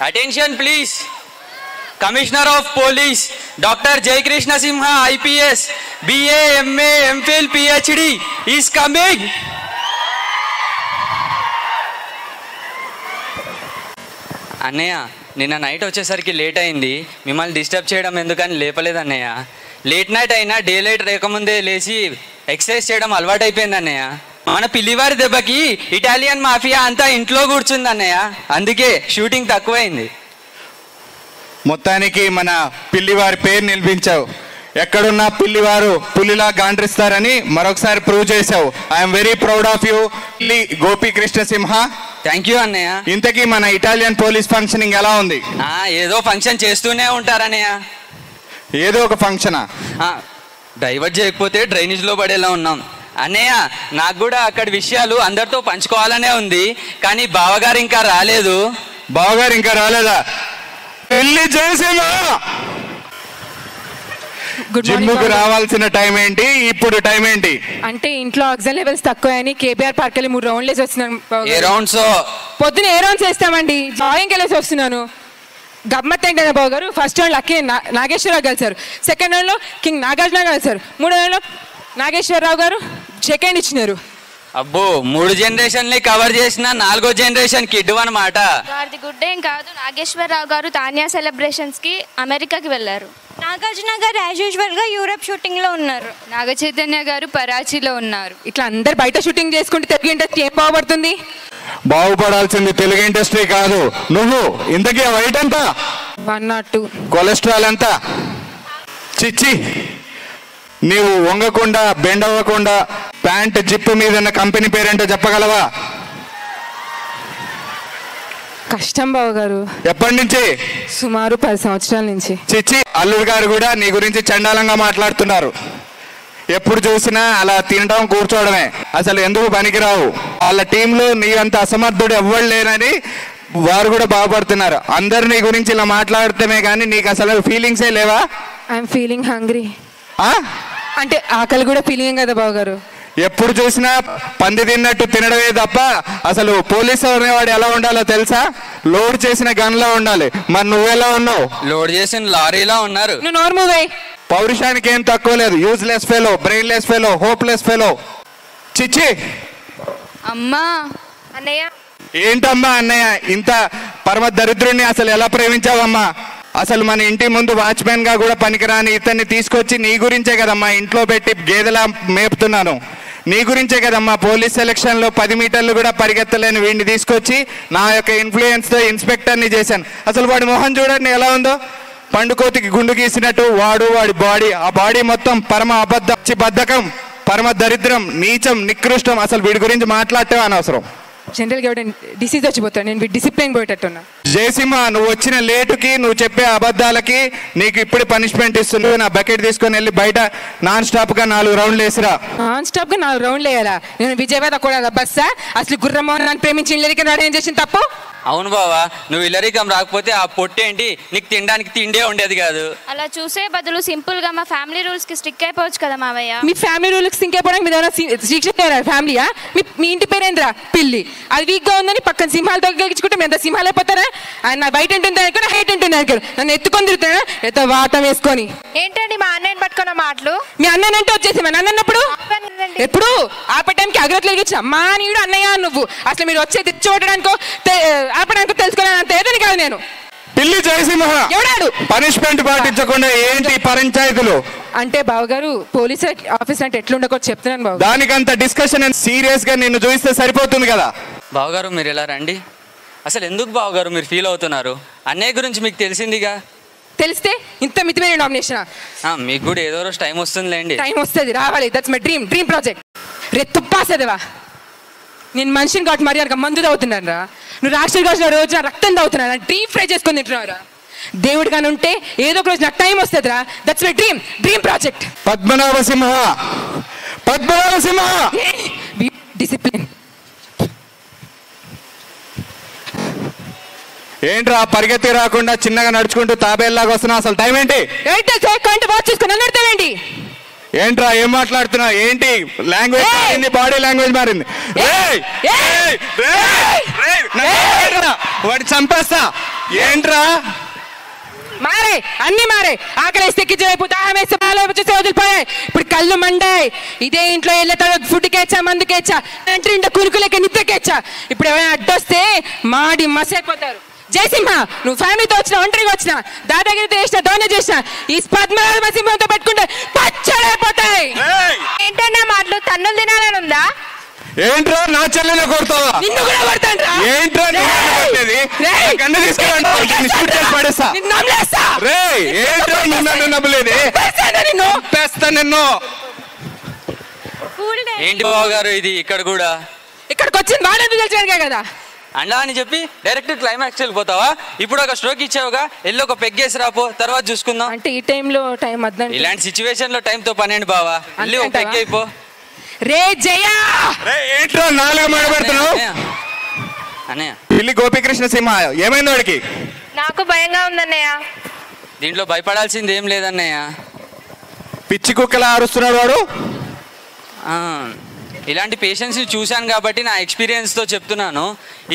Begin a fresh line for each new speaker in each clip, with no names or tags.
Attention please. Commissioner of Police Dr. Jai Krishna Simha IPS BA MA MPhil PhD is coming. అన్నయ్య నిన్న night వచ్చేసరికి late అయింది, మిమ్మల్ని disturb చేయడం ఎందుకని లేపలేదు అన్నయ్య. లేట్ నైట్ అయినా డే లైట్ రేకముందే లేచి ఎక్సర్సైజ్ చేయడం అలవాటు అయిపోయింది అన్నయ్య. మన పిల్లివారి దెబ్బకి ఇటాలియన్ మాఫియా అంతా ఇంట్లో కూర్చుంది అన్నయ్య, అందుకే షూటింగ్ తక్కువైంది.
మొత్తానికి మన పిల్లివారి పేరు నిలిపించావు. ఎక్కడున్నా పిల్లివారు పులిలా గాండ్రిస్తారని మరొకసారి ప్రూవ్ చేశావు. I'm very proud of you Gopikrishna Simha.
Thank you అన్నయ్య.
ఇంతకీ మన ఇటాలియన్ పోలీస్ ఫంక్షనింగ్ ఎలా ఉంది?
ఏదో ఫంక్షన్ చేస్తూనే ఉంటారన్నయ్య.
ఏదో ఒక ఫంక్షనా?
డైవర్ట్ చేయకపోతే డ్రైనేజ్లో పడేలా ఉన్నాం అన్నయ్య. నాకు కూడా అక్కడి విషయాలు అందరితో పంచుకోవాలనే ఉంది, కానీ బావగారు ఇంకా రాలేదు.
బావగారు ఇంకా రాలేదా? పెళ్లి చేసేలా జిమ్ముకు రావాల్సిన టైం ఏంటి, ఇప్పుడు టైం ఏంటి?
అంటే ఇంట్లో ఆక్సిజన్ లెవెల్స్ తక్కువని కేబీఆర్ పార్క్ వెళ్ళి 3 రౌండ్లు వేసి వస్తున్నాను.
ఏ రౌండ్స్?
పొద్దున ఏ రౌండ్స్ వేస్తామండి, జాగింగ్ వెళ్ళేసి వస్తున్నాను. గమ్మత్ ఏంటనే బాబు గారు, ఫస్ట్ రౌండ్ లక్కీ నాగేశ్వరరావు కలిసారు, సెకండ్ రౌండ్లో కింగ్ నాగార్జున కలిసారు, 3వ రౌండ్లో నాగేశ్వరరావు గారు సెకండ్ ఇచ్చినారు.
అబ్బో, 3 జనరేషన్లు కవర్ చేసిన 4వ జనరేషన్ కిడ్ అన్నమాట.
వారిది గుడ్ ఏం కాదు. నాగేశ్వరరావు గారు తానియా సెలబ్రేషన్స్ కి అమెరికాకి వెళ్ళారు.
నాగార్జున గారు యాజ్ యూజువల్ గా యూరప్ షూటింగ్ లో ఉన్నారు.
నాగ చైతన్య గారు పరాచీలో ఉన్నారు.
ఇట్లా అందరు బయట షూటింగ్ చేసుకుంటే తెలుగు ఇండస్ట్రీ ఏం బాగుపడుతుంది?
బాగుపడాల్సింది తెలుగు ఇండస్ట్రీ కాదు, నువ్వు. ఇంతకీ వైట్ ఎంత?
102.
కొలెస్ట్రాల్ ఎంత? చిచ్చి, నీవు వంగకుండా బెండ్ అవ్వకుండా ప్యాంట్ జిప్ మీద ఉన్న కంపెనీ పేరేంటో చెప్పగలవా?
కష్టం బాబు గారు.
ఎప్పటి నుంచి?
సుమారు 10 సంవత్సరాల నుంచి.
చిచ్చి, అల్లుడు గారు కూడా నీ గురించి చండాలంగా మాట్లాడుతున్నారు. ఎప్పుడు చూసినా అలా తినడం కూర్చోవడమే, అసలు ఎందుకు పనికిరావు. వాళ్ళ టీంలో నీ అంత అసమర్థుడు ఎవ్వరు లేనని వారు కూడా బాగుపడుతున్నారు. అందరు నీ గురించి ఇలా మాట్లాడితేనే కానీ నీకు అసలు ఫీలింగ్సే లేవా?
I'm feeling hungry. అంటే ఆకలి కూడా ఫీలింగ్ కదా బాబు గారు.
ఎప్పుడు చూసినా పంది తిన్నట్టు తినడమే తప్ప అసలు పోలీసు అనేవాడు ఎలా ఉండాలో తెలుసా? లోడ్ చేసిన గన్లా ఉండాలి. మరి నువ్వెలా ఉన్నావు?
లోడ్ చేసిన లారీలా ఉన్నారు.
నువ్వు నార్మల్ వే.
పౌరుషానికి ఏం తక్కువ లేదు. Useless fellow, brainless fellow, hopeless fellow. చిచ్చి.
అమ్మా.
అన్నయ్య.
ఏంటమ్మా అన్నయ్య, ఇంత పరమ దరిద్రుడిని అసలు ఎలా ప్రేమించావమ్మా? అసలు మన ఇంటి ముందు వాచ్మెన్ గా కూడా పనికిరాని ఇతన్ని తీసుకొచ్చి నీ గురించే కదమ్మా ఇంట్లో పెట్టి గేదెలా మేపుతున్నాను. నీ గురించే కదమ్మా పోలీస్ సెలక్షన్ లో 10 మీటర్లు కూడా పరిగెత్తలేని వీడిని తీసుకొచ్చి నా యొక్క ఇన్ఫ్లుయెన్స్ తో ఇన్స్పెక్టర్ని చేశాను. అసలు వాడి మొహం చూడండి ఎలా ఉందో, పండుకోతికి గుండు గీసినట్టు. వాడి బాడీ, ఆ బాడీ మొత్తం పరమ బద్ధకం, పరమ దరిద్రం, నీచం, నికృష్టం. అసలు వీడి గురించి మాట్లాడటం అనవసరం.
జనరల్గా డిసీజ్ వచ్చిపోతాను, నేను డిసిప్లిన్ పోయేటట్టున్నా.
జయసింహ, నువ్వు వచ్చిన లేటుకి, నువ్వు చెప్పే అబద్ధాలకి నీకు ఇప్పుడు పనిష్మెంట్ ఇస్తుంది. నా బకెట్ తీసుకొని వెళ్ళి బయట నాన్ స్టాప్ గా 4 రౌండ్లు వేసిరా.
నాన్ స్టాప్ గా 4 రౌండ్లు వేయాలా? నేను విజయవాడ కూడా బస్సా? అసలు గుర్రమోహన్ నన్ను ప్రేమించి ఇల్లరికం ఏం చేసిన తప్పు?
అవును బావా, నువ్వు ఇల్లరికం రాకపోతే ఆ పొట్టేంటి, నీకు తినడానికి తిండే ఉండేది కాదు.
అలా చూసే బదులు సింపుల్ గా మా ఫ్యామిలీ రూల్స్ కి స్టిక్ అయిపోవచ్చు కదా మావయ్య.
మీ ఫ్యామిలీ రూల్స్ స్టిక్ అయిపోవడానికి మీరు ఏమైనా శిక్ష ఫ్యామిలీయా? మీ ఇంటి పేరేంద్రా పిల్లి, అది వీక్ గా ఉందని పక్కన సింహాలతో గెలిచుకుంటే మీ అంత సింహాలు అయిపోతారా? ఆయన నా బయట ఉంటుంది అనుకో, హైట్ ఉంటుంది అనుకో, నన్ను ఎత్తుకొని తిరుగుతాడా ఎత్త వాతం వేసుకొని.
ఏంటండి మా అన్నయ్యని పట్టుకున్న మాటలు?
మీ అన్ననంటే వచ్చేసి మా అన్నప్పుడు ఎప్పుడు ఆపటానికి అగ్రతలు ఇచ్చి అమ్మా నీడు అన్నయ్య నువ్వు అసలు మీరు వచ్చే తెచ్చిపెట్టడానికో ఆపడానికో తెలుసుకోవాలంత ఏదని కాదు నేను.
పిల్లి జయసింహ
ఎవడాడు?
పనిష్మెంట్ పాటించకుండా ఏంటి పంచాయతీలు?
అంటే బావగారు పోలీస్ ఆఫీసర్ అంటే ఎట్లుండకో చెప్తున్నాను బాబు.
దానికంత డిస్కషన్ సీరియస్ గా నిన్ను చూస్తే సరిపోతుంది కదా.
బావగారు మీరు ఎలా రండి. అసలు ఎందుకు బావగారు మీరు ఫీల్ అవుతున్నారు? అన్నయ్య గురించి మీకు తెలిసిందిగా.
తెలిస్తే ఇంత మితిమైన నామినేషన్?
మీకు కూడా ఏదో రోజు టైం వస్తుందిలేండి.
టైం వస్తుంది, రావాలి. That's my dream project. తుప్పాసేదేవా, నేను మనిషిని కాబట్టి మరి అనక మందు తాగుతున్నాను రా. నువ్వు రాక్షసులు కాసిన రోజు రక్తం తాగుతున్నా, డీప్ ఫ్రై చేసుకొని తింటున్నావు రా. దేవుడు కానీ ఉంటే ఏదో ఒక రోజు నాకు టైం వస్తుంది రా. That's my dream project.
Padmanabhasimha,
discipline.
ఏంట్రా పరిగెత్తి రాకుండా చిన్నగా నడుచుకుంటూ తాబేల్లాగా వస్తున్నా? అసలు టైం ఏంటి?
వాచ్ చేసుకుని అన్నడతావేంటి?
ఏంట్రా ఏం మాట్లాడుతున్నా? ఏంటి లాంగ్వేజ్ మారింది, బాడీ లాంగ్వేజ్ మారింది. వాడి చంపేస్తా. ఏంట్రా
మారే అన్ని మారే. ఆకలిస్తే కిచెన్ అయిపోతే ఆమెస్తే చూసి వదిలిపోయాయి. ఇప్పుడు కళ్ళు మండాయి. ఇదే ఇంట్లో వెళ్ళే తర్వాత ఫుడ్ కేచ్చా, మందు కేచ్చా, ఇంటి కురుకులకి నిద్రకేచ్చా. ఇప్పుడు ఎవరైనా అడ్డొస్తే మాడి మసైపోతారు. జయసింహ, నువ్వు ఫ్యామిలీతో వచ్చిన, ఒంటరిగా వచ్చిన, దాదాగిరితో చేసిన, దోణ చేసిన, ఈ పద్మనాభ సింహంతో పెట్టుకుంటే పచ్చడైపోతాయి.
ఏంటన్నా మాటలు? తన్నులు తినాలని ఉందా?
ఏంట్రా నా చెల్లెలు కొడతావా?
నిన్ను కూడా కొడతానురా.
ఏంట్రా కన్ను తీసుకెళ్ళి ఏంట్రా నన్ను నమ్మలేదు. నిన్ను
ఏంటి బాబు గారు ఇది ఇక్కడ కూడా?
ఇక్కడికి వచ్చింది వాడేందుకు తెలిసానుగా కదా.
అండా అని చెప్పి డైరెక్ట్ క్లైమాక్స్ వెళ్ళిపోతావా? ఇప్పుడు ఒక స్ట్రోక్ ఇచ్చావుగా, వెళ్ళి ఒక పెగ్గేసి రాపో, తర్వాత చూసుకుందాం.
అంటే ఈ టైంలో టైం అర్థం.
ఇలాంటి సిచ్యువేషన్ లో టైం తో పనేంటి బావా, వెళ్ళి ఒక పెగ్ అయిపో.
రే జయా,
ఏంట్రా నాలుగు మాడబెడుతున్నావు?
అన్నయ్య
పిల్లి గోపీకృష్ణ సింహ ఏమైంది వాడికి?
నాకు భయంగా ఉందన్నయ్య.
దీంట్లో భయపడాల్సింది ఏం లేదన్నయ్య.
పిచ్చి కుక్కలా అరుస్తున్నాడు వాడు.
ఇలాంటి పేషెంట్స్ని చూశాను కాబట్టి నా ఎక్స్పీరియన్స్తో చెప్తున్నాను.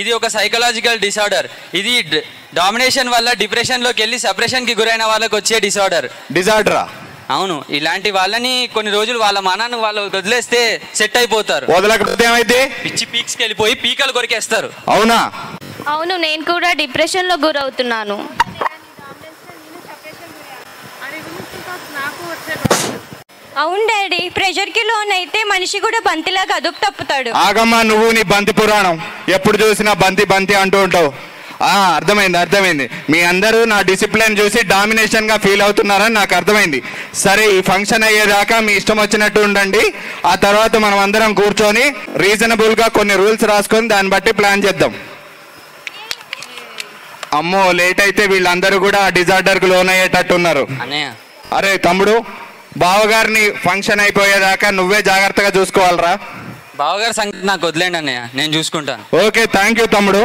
ఇది ఒక సైకలాజికల్ డిసార్డర్. ఇది డామినేషన్ వల్ల డిప్రెషన్లోకి వెళ్ళి సప్రెషన్కి గురైన వాళ్ళకి వచ్చే డిసార్డరా? అవును. ఇలాంటి వాళ్ళని కొన్ని రోజులు వాళ్ళ మనాన్ని వాళ్ళు వదిలేస్తే సెట్ అయిపోతారు.
వదలకపోతే ఏమైతే
పిచ్చి పీక్స్కి వెళ్ళిపోయి పీకలు కొరికేస్తారు.
అవునా?
అవును, నేను కూడా డిప్రెషన్లో గురవుతున్నాను.
అవును డాడీ, ప్రెషర్కి లోన్ అయితే మనిషి కూడా బంతిలాగా అదుపు తప్పుతాడు.
ఆగమ్మా, నువ్వు నీ బంతి పురాణం ఎప్పుడు చూసినా బంతి బంతి అంటూ ఉంటావు. అర్థమైంది. మీ అందరూ నా డిసిప్లిన్ చూసి డామినేషన్ గా ఫీల్ అవుతున్నారని నాకు అర్థమైంది. సరే, ఈ ఫంక్షన్ అయ్యేదాకా మీ ఇష్టం వచ్చినట్టు ఉండండి. ఆ తర్వాత మనం అందరం కూర్చొని రీజనబుల్ గా కొన్ని రూల్స్ రాసుకొని దాన్ని బట్టి ప్లాన్ చేద్దాం. అమ్మో, లేట్ అయితే వీళ్ళందరూ కూడా డిజార్డర్ కు లోన్ అయ్యేటట్టున్నారు. అరే తమ్ముడు, బావగారిని ఫంక్షన్ అయిపోయేదాకా నువ్వే జాగ్రత్తగా చూసుకోవాలరా.
బావగారి సంగతి నాకు వదిలేండి అన్నయ్య, నేను చూసుకుంటాను.
ఓకే, థ్యాంక్ యూ తమ్ముడు.